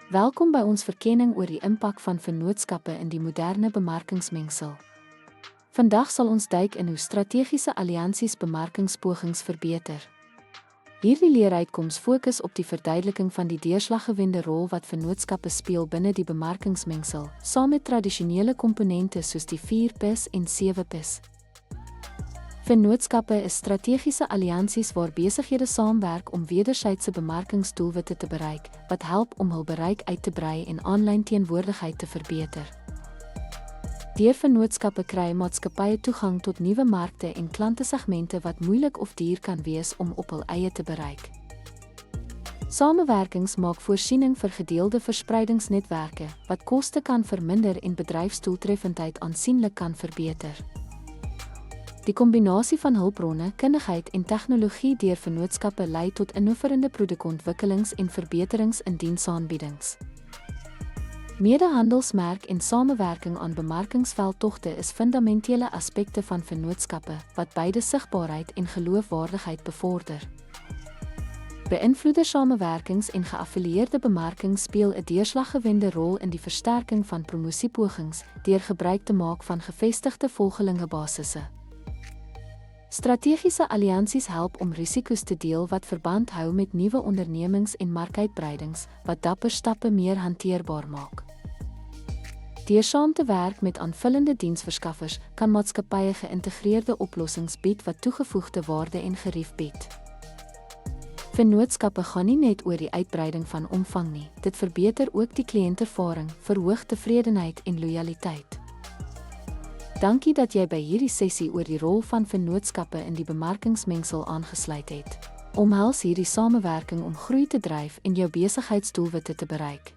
Welkom by ons verkenning oor die impak van vennootskappe in die moderne bemarkingsmengsel. Vandag sal ons duik in hoe strategiese alliansies bemarkingspogings verbeter. Hierdie leeruitkoms fokus op die verduideliking van die deurslaggewende rol wat vennootskappe speel binne die bemarkingsmengsel, saam met tradisionele komponente soos die 4P's en 7P's. Vennootskappe is strategiese alliansies waar besighede saamwerk om wederwysige bemarkingsdoelwitte te bereik, wat help om hul bereik uit te brei en aanlyn teenwoordigheid te verbeter. Deur vennootskappe kry maatskappye toegang tot nuwe markte en klantesegmente wat moeilik of duur kan wees om op hul eie te bereik. Samewerkings maak voorsiening vir gedeelde verspreidingsnetwerke, wat koste kan verminder en bedryfsdoeltreffendheid aansienlik kan verbeter. Die kombinasie van hulpbronne, kundigheid en tegnologie deur vennootskappe lei tot innoverende produkontwikkelings en verbeterings in diensaanbiedings. Medehandelsmerk en samewerking aan bemarkingsveldtogte is fundamentele aspekte van vennootskappe, wat beide sigbaarheid en geloofwaardigheid bevorder. Beïnvloedersamewerkings en geaffilieerde bemarking speel 'n deurslaggewende rol in die versterking van promosiepogings deur gebruik te maak van gevestigde volgelingebasisse. Strategiese alliansies help om risiko's te deel wat verband hou met nuwe ondernemings en markuitbreidings, wat dapper stappe meer hanteerbaar maak. Deur saam te werk met aanvullende diensverskaffers, kan maatskappye geïntegreerde oplossings bied wat toegevoegde waarde en gerief bied. Vennootskappe gaan nie net oor die uitbreiding van omvang nie, dit verbeter ook die kliëntervaring, verhoog tevredenheid en lojaliteit. Dankie dat jy by hierdie sessie oor die rol van vennootskappe in die bemarkingsmengsel aangesluit het. Omhels hierdie samewerking om groei te dryf en jou besigheidsdoelwitte te bereik.